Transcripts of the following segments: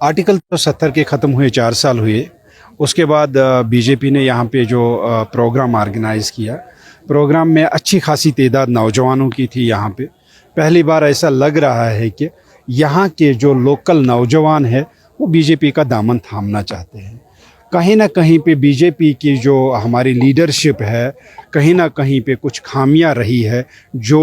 Article 70 के ख़त्म हुए 4 साल हुए। उसके बाद बीजेपी ने यहाँ पे जो प्रोग्राम ऑर्गेनाइज़ किया, प्रोग्राम में अच्छी खासी तादाद नौजवानों की थी। यहाँ पे पहली बार ऐसा लग रहा है कि यहाँ के जो लोकल नौजवान है वो बीजेपी का दामन थामना चाहते हैं। कहीं ना कहीं पे बीजेपी की जो हमारी लीडरशिप है, कहीं ना कहीं पे कुछ खामियां रही है। जो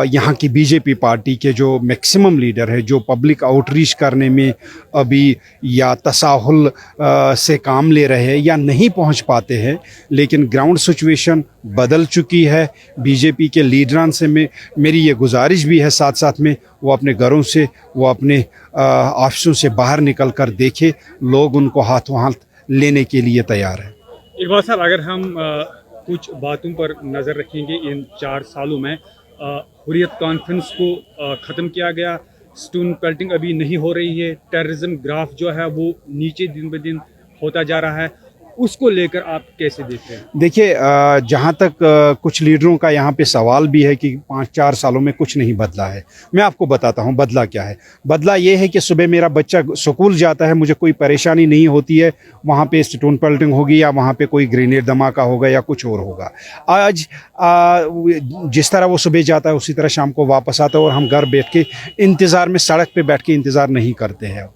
यहाँ की बीजेपी पार्टी के जो मैक्सिमम लीडर है, जो पब्लिक आउटरीच करने में अभी या तसाहुल से काम ले रहे हैं या नहीं पहुँच पाते हैं, लेकिन ग्राउंड सिचुएशन बदल चुकी है। बीजेपी के लीडरान से मेरी ये गुजारिश भी है साथ साथ में वो अपने घरों से, वो अपने ऑफिसों से बाहर निकल कर देखे, लोग उनको हाथों हाथ लेने के लिए तैयार है। इकबाल साहब, अगर हम कुछ बातों पर नज़र रखेंगे, इन 4 सालों में हुर्रियत कॉन्फ्रेंस को ख़त्म किया गया, स्टोन पेल्टिंग अभी नहीं हो रही है, टेररिज्म ग्राफ जो है वो नीचे दिन ब दिन होता जा रहा है, उसको लेकर आप कैसे देख रहे हैं? देखिए, जहाँ तक कुछ लीडरों का यहाँ पे सवाल भी है कि 5-4 सालों में कुछ नहीं बदला है। मैं आपको बताता हूँ बदला क्या है। बदला ये है कि सुबह मेरा बच्चा स्कूल जाता है, मुझे कोई परेशानी नहीं होती है, वहाँ पे स्टोन पेल्टिंग होगी या वहाँ पे कोई ग्रेनेड धमाका होगा या कुछ और होगा। आज जिस तरह वो सुबह जाता है उसी तरह शाम को वापस आता है और हम घर बैठ के इंतज़ार में, सड़क पर बैठ के इंतज़ार नहीं करते हैं।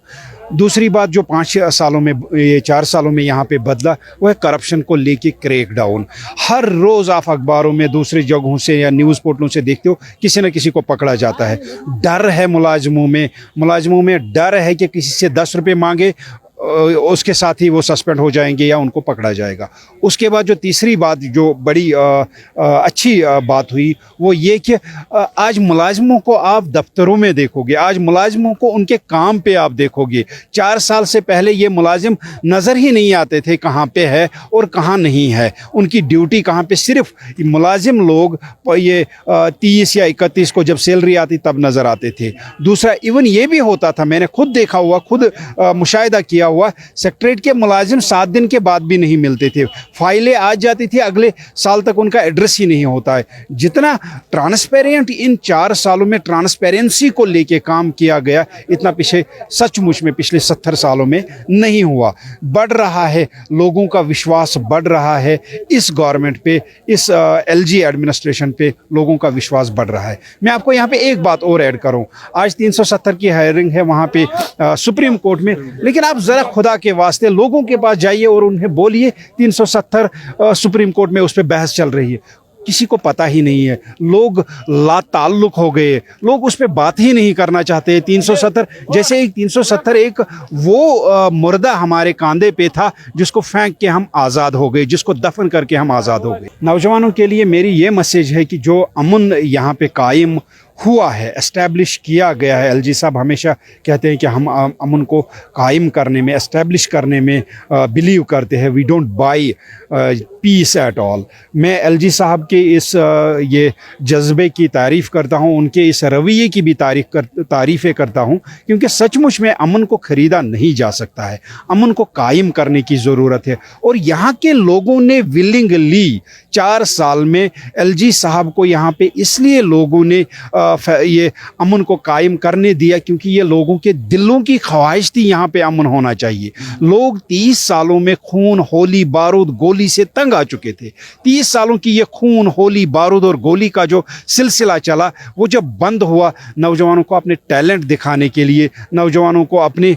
दूसरी बात जो 5 सालों में, ये 4 सालों में यहाँ पे बदला, वो है करप्शन को लेके क्रैकडाउन। हर रोज़ आप अखबारों में, दूसरी जगहों से या न्यूज़ पोर्टलों से देखते हो किसी न किसी को पकड़ा जाता है। डर है मुलाजमों में डर है कि किसी से 10 रुपये मांगे उसके साथ ही वो सस्पेंड हो जाएंगे या उनको पकड़ा जाएगा। उसके बाद जो तीसरी बात जो बड़ी अच्छी बात हुई वो ये कि आज मुलाजमों को आप दफ्तरों में देखोगे, आज मुलाजमों को उनके काम पे आप देखोगे। 4 साल से पहले ये मुलाजिम नज़र ही नहीं आते थे कहाँ पे है और कहाँ नहीं है, उनकी ड्यूटी कहाँ पे। सिर्फ मुलाजिम लोग ये 30 या 31 को जब सैलरी आती तब नज़र आते थे। दूसरा, इवन ये भी होता था, मैंने खुद देखा हुआ, खुद मुशाहिदा किया हुआ, सेक्रेटरीट के मुलाजिम 7 दिन के बाद भी नहीं मिलते थे। फाइलें आज जाती थी, अगले साल तक उनका एड्रेस ही नहीं होता है। जितना ट्रांसपेरेंट इन 4 सालों में ट्रांसपेरेंसी को लेके काम किया गया, इतना पीछे सचमुच में पिछले 70 सालों में नहीं हुआ। बढ़ रहा है, लोगों का विश्वास बढ़ रहा है इस गवर्नमेंट पे, इस एलजी एडमिनिस्ट्रेशन पे लोगों का विश्वास बढ़ रहा है। मैं आपको यहाँ पे एक बात और ऐड करूँ, आज 370 की हायरिंग है वहाँ पे सुप्रीम कोर्ट में, लेकिन आप जरा खुदा के वास्ते लोगों के पास जाइए और उन्हें बोलिए 370 सुप्रीम कोर्ट में उस पर बहस चल रही है, किसी को पता ही नहीं है। लोग लाताल्लुक हो गए, लोग उस पर बात ही नहीं करना चाहते। 370 जैसे 370 एक वो मुर्दा हमारे कांधे पे था जिसको फेंक के हम आज़ाद हो गए, जिसको दफन करके हम आज़ाद हो गए। नौजवानों के लिए मेरी ये मैसेज है कि जो अमन यहाँ पे कायम हुआ है, एस्टैब्लिश किया गया है, एलजी साहब हमेशा कहते हैं कि हम अमन को कायम करने में, एस्टैब्लिश करने में बिलीव करते हैं। We don't buy peace at all. मैं एलजी साहब के इस ये जज्बे की तारीफ़ करता हूँ, उनके इस रवैये की भी तारीफ़ें करता हूँ, क्योंकि सचमुच में अमन को ख़रीदा नहीं जा सकता है, अमन को कायम करने की ज़रूरत है। और यहाँ के लोगों ने विलिंगली 4 साल में एलजी साहब को यहाँ पे इसलिए लोगों ने ये अमन को कायम करने दिया क्योंकि ये लोगों के दिलों की ख्वाहिश थी, यहाँ पे अमन होना चाहिए। लोग 30 सालों में खून, होली, बारूद, गोली से तंग आ चुके थे। 30 सालों की ये खून, होली, बारूद और गोली का जो सिलसिला चला, वो जब बंद हुआ, नौजवानों को अपने टैलेंट दिखाने के लिए, नौजवानों को अपने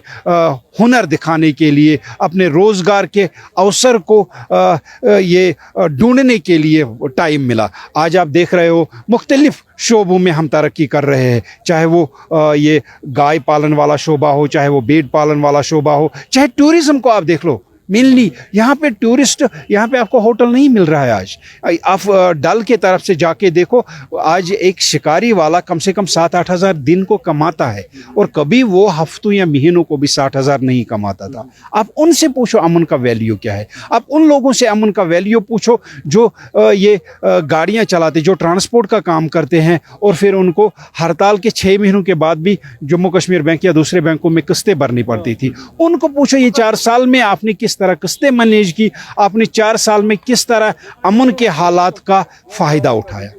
हुनर दिखाने के लिए, अपने रोज़गार के अवसर को ये ढूंढने के लिए टाइम मिला। आज आप देख रहे हो मुख्तलिफ शोबों में हम तरक्की कर रहे हैं, चाहे वो ये गाय पालन वाला शोबा हो, चाहे वो भेड़ पालन वाला शोबा हो, चाहे टूरिज़्म को आप देख लो। मेनली यहाँ पे टूरिस्ट, यहाँ पे आपको होटल नहीं मिल रहा है। आज आप डल के तरफ से जाके देखो, आज एक शिकारी वाला कम से कम 7-8 हज़ार दिन को कमाता है, और कभी वो हफ्तों या महीनों को भी 60 हज़ार नहीं कमाता था। आप उनसे पूछो अमन का वैल्यू क्या है, आप उन लोगों से अमन का वैल्यू पूछो जो ये गाड़ियाँ चलाते, जो ट्रांसपोर्ट का काम करते हैं, और फिर उनको हड़ताल के 6 महीनों के बाद भी जम्मू कश्मीर बैंक या दूसरे बैंकों में किस्तें भरनी पड़ती थी। उनको पूछो ये 4 साल में आपने किस तरह किस्तें मैनेज की, आपने 4 साल में किस तरह अमन के हालात का फ़ायदा उठाया।